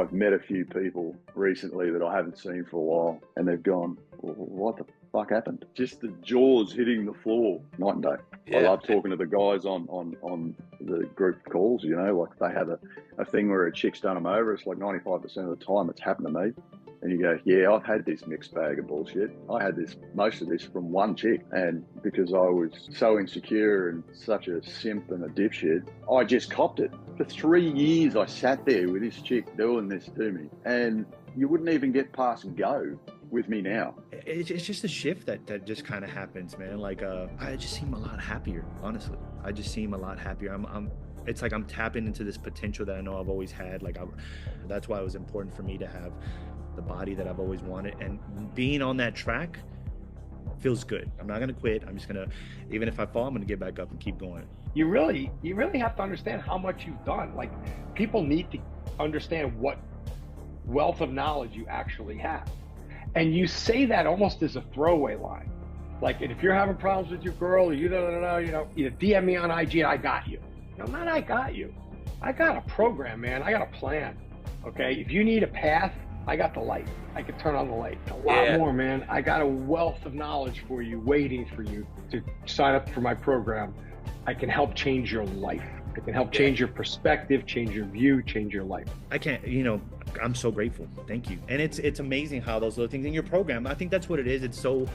I've met a few people recently that I haven't seen for a while, and they've gone, well, what the fuck happened? Just the jaws hitting the floor night and day. Yeah. I love talking to the guys on the group calls, you know, like they have a thing where a chick's done them over. It's like 95% of the time it's happened to me. And you go, yeah, I've had this mixed bag of bullshit. I had most of this from one chick. And because I was so insecure and such a simp and a dipshit, I just copped it. For 3 years, I sat there with this chick doing this to me. And you wouldn't even get past go with me now. It's just a shift that just kind of happens, man. Like, I just seem a lot happier, honestly. I just seem a lot happier. It's like I'm tapping into this potential that I know I've always had. Like, that's why it was important for me to have the body that I've always wanted, and being on that track feels good. I'm not gonna quit. I'm just gonna, even if I fall, I'm gonna get back up and keep going. You really have to understand how much you've done. Like, people need to understand what wealth of knowledge you actually have. And you say that almost as a throwaway line. Like, and if you're having problems with your girl, or you know, either DM me on IG, I got you. No, not I got you. I got a program, man. I got a plan. Okay, if you need a path, I got the light. I can turn on the light. A lot more, man. I got a wealth of knowledge for you, waiting for you to sign up for my program. I can help change your life. I can help change your perspective, change your view, change your life. I can't, you know, I'm so grateful. Thank you. And it's amazing how those little things in your program, I think that's what it is. It's so,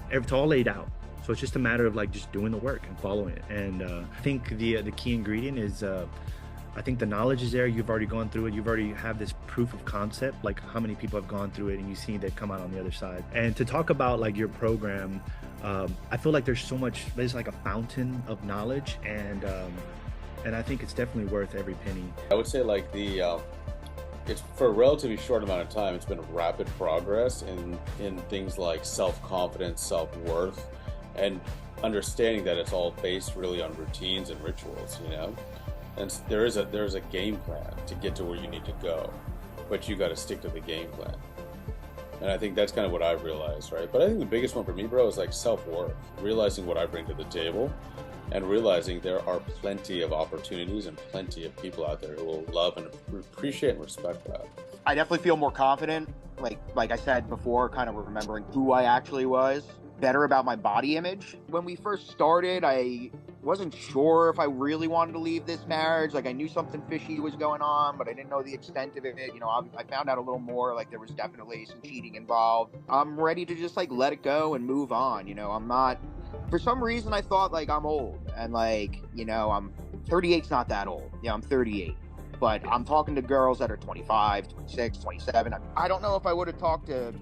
it's all laid out. So it's just a matter of like just doing the work and following it. And I think the key ingredient is, I think the knowledge is there. You've already gone through it. You've already have this proof of concept, like how many people have gone through it, and you see they come out on the other side. And to talk about like your program, I feel like there's like a fountain of knowledge, and I think it's definitely worth every penny. I would say like it's for a relatively short amount of time, it's been rapid progress in things like self-confidence, self-worth, and understanding that it's all based really on routines and rituals, you know? And there's a game plan to get to where you need to go, but you got to stick to the game plan. And I think that's kind of what I realized, right? But I think the biggest one for me, bro, is like self-worth, realizing what I bring to the table, and realizing there are plenty of opportunities and plenty of people out there who will love and appreciate and respect that. I definitely feel more confident, like I said before, kind of remembering who I actually was, better about my body image. When we first started, I wasn't sure if I really wanted to leave this marriage. Like, I knew something fishy was going on, but I didn't know the extent of it. You know, I found out a little more, like there was definitely some cheating involved. I'm ready to just like let it go and move on. You know, I'm not, for some reason I thought like I'm old, and like, you know, 38's not that old. Yeah, I'm 38. But I'm talking to girls that are 25, 26, 27. I don't know if I would have talked to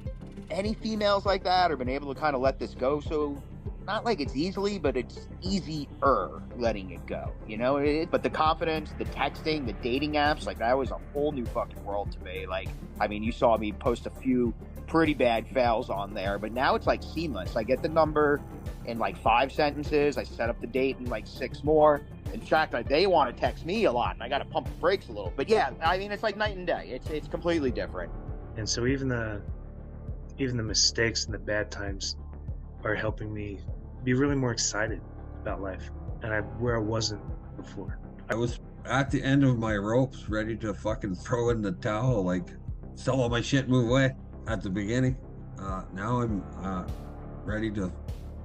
any females like that or been able to kind of let this go. So not like it's easily, but it's easier letting it go, you know? But the confidence, the texting, the dating apps, like that was a whole new fucking world to me. Like, I mean, you saw me post a few pretty bad fails on there, but now it's like seamless. I get the number in like 5 sentences. I set up the date in like 6 more. In fact, they want to text me a lot, and I got to pump the brakes a little. But yeah, I mean, it's like night and day. It's completely different. And so even the mistakes and the bad times are helping me be really more excited about life, and where I wasn't before. I was at the end of my ropes, ready to fucking throw in the towel, like sell all my shit, move away at the beginning. Now I'm ready to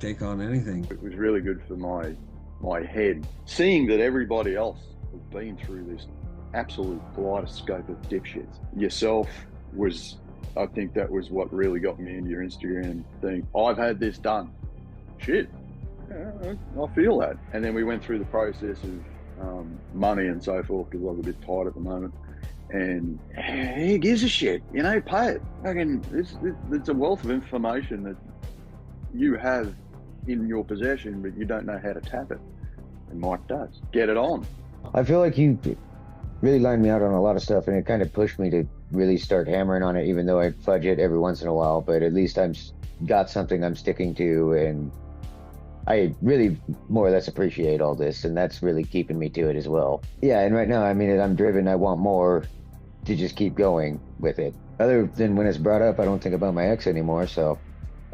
take on anything. It was really good for my head, seeing that everybody else has been through this absolute kaleidoscope of dipshits. Yourself was, I think that was what really got me into your Instagram thing. I've had this done. Shit, I feel that. And then we went through the process of money and so forth, because I was a bit tight at the moment. And who gives a shit? You know, pay it. It's a wealth of information that you have in your possession, but you don't know how to tap it. And Mike does. Get it on. I feel like you really lined me out on a lot of stuff, and it kind of pushed me to really start hammering on it, even though I fudge it every once in a while. But at least I'm got something I'm sticking to, and I really more or less appreciate all this, and that's really keeping me to it as well. Yeah, and right now, I mean, I'm driven. I want more to just keep going with it. Other than when it's brought up, I don't think about my ex anymore, so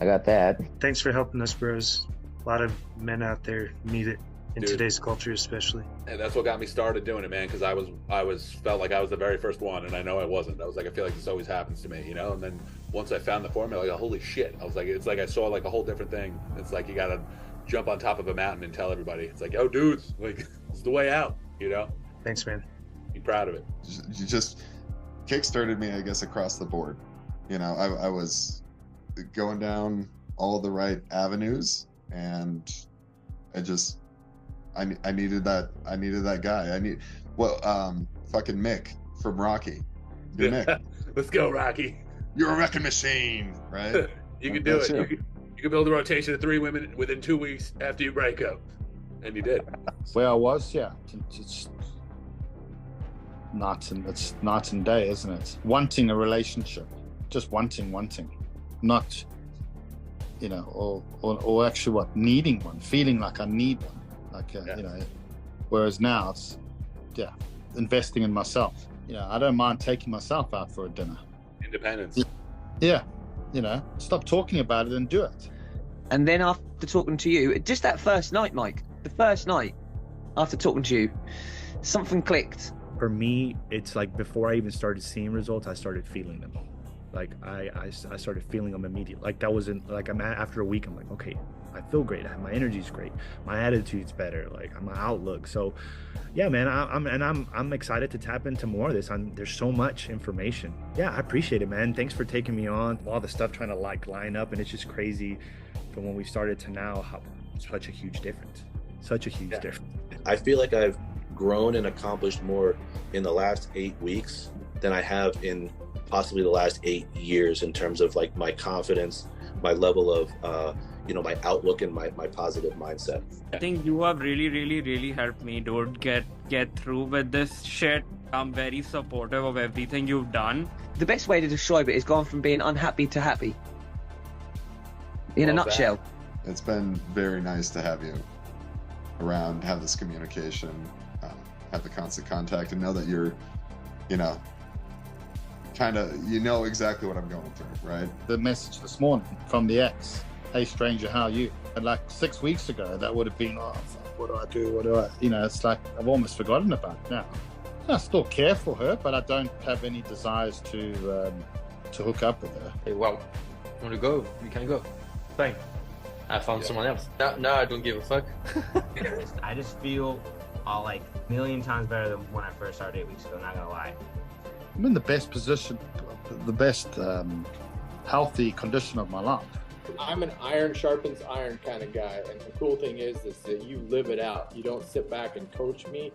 I got that. Thanks for helping us, bros. A lot of men out there need it. in today's culture, especially. And that's what got me started doing it, man. Because I felt like I was the very first one, and I know I wasn't. I was like, I feel like this always happens to me, you know. And then once I found the formula, like, holy shit! I was like, it's like I saw like a whole different thing. It's like you gotta jump on top of a mountain and tell everybody. It's like, oh, dudes, like it's the way out, you know. Thanks, man. Be proud of it. You just kickstarted me, I guess, across the board. You know, I was going down all the right avenues, and I needed that guy. Fucking Mick from Rocky. Mick. Let's go, Rocky. You're a wrecking machine, right? You can do it. You can build a rotation of 3 women within 2 weeks after you break up, and you did. Where I was, yeah, it's night and day, isn't it? Wanting a relationship, just wanting, not, you know, or actually what, needing one, feeling like I need one, like you know. Whereas now it's investing in myself. You know, I don't mind taking myself out for a dinner. Independence. Yeah, you know, stop talking about it and do it. And then after talking to you, just that first night, Mike, the first night after talking to you, something clicked. For me, it's like before I even started seeing results, I started feeling them. Like I started feeling them immediately. Like that wasn't like after a week, I'm like, okay, I feel great. My energy's great. My attitude's better. Like my outlook. So, yeah, man, I'm excited to tap into more of this. There's so much information. Yeah, I appreciate it, man. Thanks for taking me on. All the stuff trying to like line up, and it's just crazy from when we started to now. How such a huge difference. Such a huge difference. I feel like I've grown and accomplished more in the last 8 weeks than I have in possibly the last 8 years in terms of like my confidence, my level of my outlook and my positive mindset. I think you have really helped me, dude, get through with this shit. I'm very supportive of everything you've done. The best way to describe it is gone from being unhappy to happy. In a nutshell. It's been very nice to have you around, have this communication, have the constant contact, and know that you're, you know, you know exactly what I'm going through, right? The message this morning from the ex, hey stranger, how are you? And like 6 weeks ago, that would have been, oh, fuck, what do I do? You know, it's like I've almost forgotten about it now. I still care for her, but I don't have any desires to hook up with her. Hey, well, you want to go? We can go. Fine. I found someone else. No, I don't give a fuck. I just feel like a million times better than when I first started 8 weeks ago, not gonna lie. I'm in the best position, the best healthy condition of my life. I'm an iron sharpens iron kind of guy, and the cool thing is that you live it out. You don't sit back and coach me.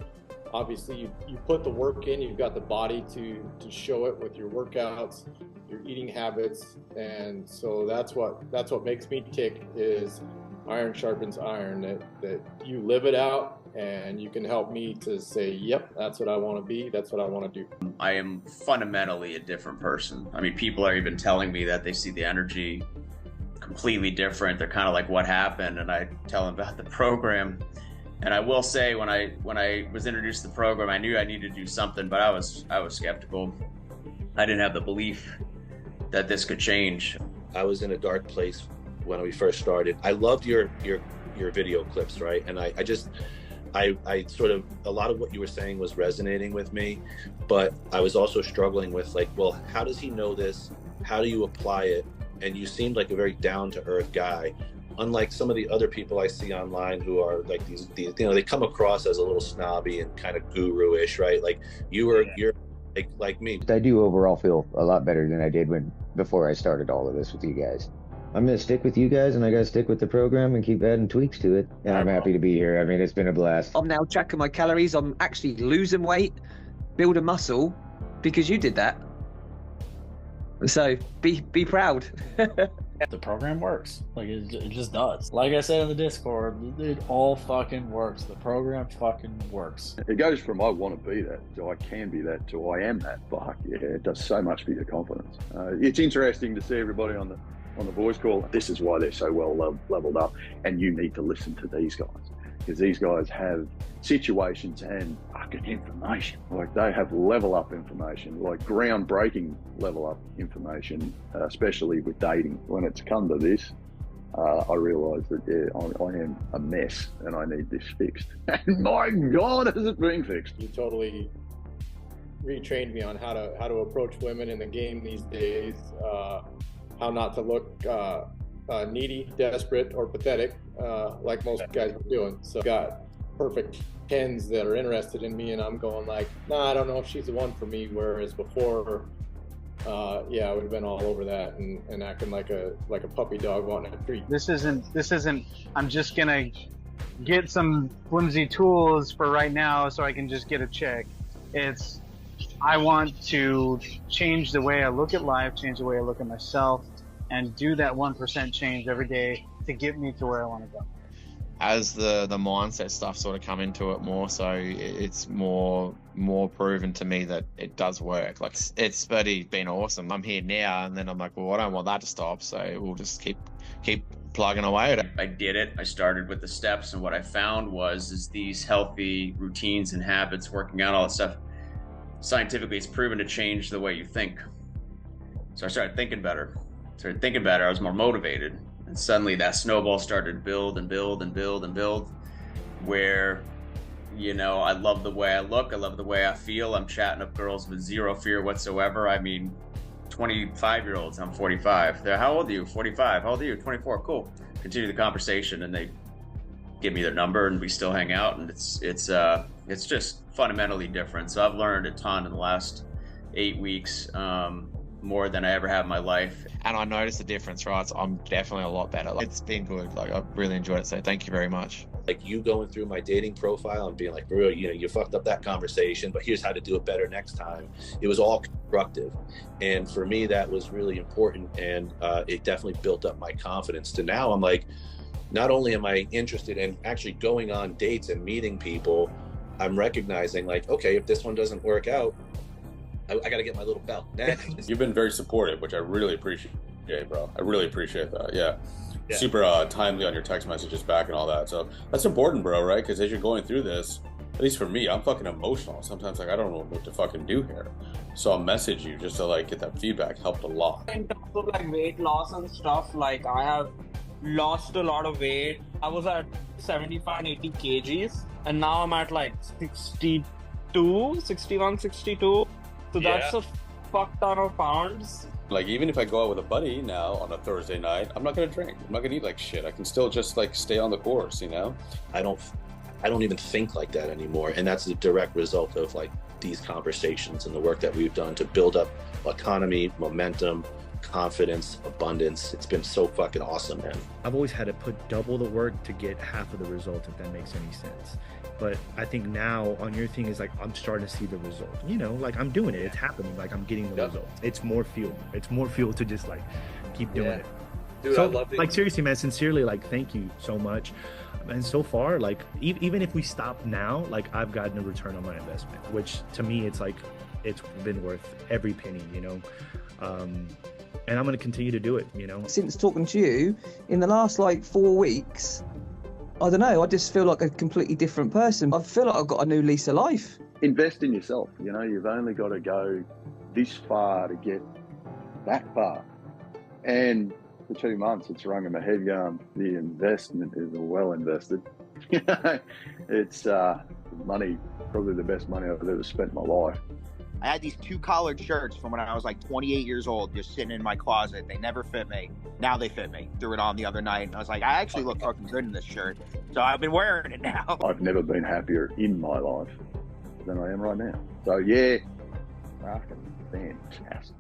Obviously, you put the work in. You've got the body to show it with your workouts, your eating habits, and so that's what makes me tick. Is iron sharpens iron. That you live it out, and you can help me to say, yep, that's what I want to be. That's what I want to do. I am fundamentally a different person. I mean, people are even telling me that they see the energy completely different. They're kind of like, what happened? And I tell them about the program. And I will say, when I was introduced to the program, I knew I needed to do something, but I was skeptical. I didn't have the belief that this could change. I was in a dark place when we first started. I loved your video clips, right? And I sort of, a lot of what you were saying was resonating with me, but I was also struggling with like, well, how does he know this? How do you apply it? And you seemed like a very down-to-earth guy, unlike some of the other people I see online who are like these you know, they come across as a little snobby and kind of guru-ish, right? Like you're like me. I do overall feel a lot better than I did before I started all of this with you guys. I'm going to stick with you guys, and I got to stick with the program and keep adding tweaks to it. And I'm happy to be here. I mean, it's been a blast. I'm now tracking my calories. I'm actually losing weight, building muscle, because you did that. So be proud. The program works. Like it just does. Like I said in the Discord, it all fucking works. The program fucking works. It goes from I want to be that to I can be that to I am that. Fuck yeah, it does so much for your confidence. It's interesting to see everybody on the voice call. This is why they're so well leveled up, and you need to listen to these guys, because these guys have situations and fucking information. Like they have level up information, like groundbreaking level up information, especially with dating. When it's come to this, I realised that I am a mess and I need this fixed. And my God, has it been fixed? You totally retrained me on how to approach women in the game these days, how not to look needy, desperate, or pathetic, like most guys are doing. So got perfect 10s that are interested in me, and I'm going like, nah, I don't know if she's the one for me. Whereas before, yeah, I would have been all over that and acting like a puppy dog wanting a treat. This isn't. I'm just gonna get some flimsy tools for right now, so I can just get a chick. It's I want to change the way I look at life, change the way I look at myself, and do that 1% change every day to get me to where I want to go. As the mindset stuff sort of come into it more, so it's more proven to me that it does work. Like it's bloody been awesome. I'm here now, and then I'm like, well, I don't want that to stop, so we'll just keep plugging away at it. I did it. I started with the steps, and what I found was these healthy routines and habits, working out, all that stuff. Scientifically, it's proven to change the way you think. So I started thinking better. I was more motivated. And suddenly that snowball started to build and build and build and build, where, you know, I love the way I look. I love the way I feel. I'm chatting up girls with zero fear whatsoever. I mean, 25-year-olds, I'm 45. They're, how old are you? 45. How old are you? 24. Cool. Continue the conversation, and they give me their number, and we still hang out, and it's just fundamentally different. So I've learned a ton in the last 8 weeks, more than I ever have in my life. And I noticed the difference, right? So I'm definitely a lot better. Like, it's been good. Like, I've really enjoyed it. So thank you very much. Like you going through my dating profile and being like, bro, you know, you fucked up that conversation, but here's how to do it better next time. It was all constructive. And for me, that was really important. And it definitely built up my confidence to now I'm like, not only am I interested in actually going on dates and meeting people, I'm recognizing like, okay, if this one doesn't work out, I got to get my little belt next. You've been very supportive, which I really appreciate, bro. I really appreciate that. Yeah. Super timely on your text messages back and all that. So that's important, bro, right? Because as you're going through this, at least for me, I'm fucking emotional. Sometimes like I don't know what to fucking do here. So I'll message you just to like get that feedback. Helped a lot. In terms of like weight loss and stuff, like I have lost a lot of weight. I was at 75, 80 kgs, and now I'm at like 61, 62. So that's a fuck ton of pounds. Like even if I go out with a buddy now on a Thursday night, I'm not gonna drink. I'm not gonna eat like shit. I can still just like stay on the course, you know? I don't even think like that anymore. And that's a direct result of like these conversations and the work that we've done to build up economy, momentum, confidence, abundance. It's been so fucking awesome, man. I've always had to put double the work to get half of the result, if that makes any sense. But I think now on your thing is like, I'm starting to see the result, you know, like I'm doing it, it's happening, like I'm getting the results. It's more fuel to just like keep doing it. Dude, so, I love it. Like seriously, man, sincerely, like thank you so much. And so far, like even if we stop now, like I've gotten a return on my investment, which to me, it's like, it's been worth every penny, you know? And I'm going to continue to do it, you know? Since talking to you in the last like 4 weeks, I don't know, I just feel like a completely different person. I feel like I've got a new lease of life. Invest in yourself. You know, you've only got to go this far to get that far. And for 2 months, it's rung in my head going, the investment is well invested. It's money, probably the best money I've ever spent in my life. I had these 2 collared shirts from when I was like 28 years old, just sitting in my closet. They never fit me. Now they fit me. Threw it on the other night, and I was like, I actually look fucking good in this shirt. So I've been wearing it now. I've never been happier in my life than I am right now. So yeah, fucking fantastic.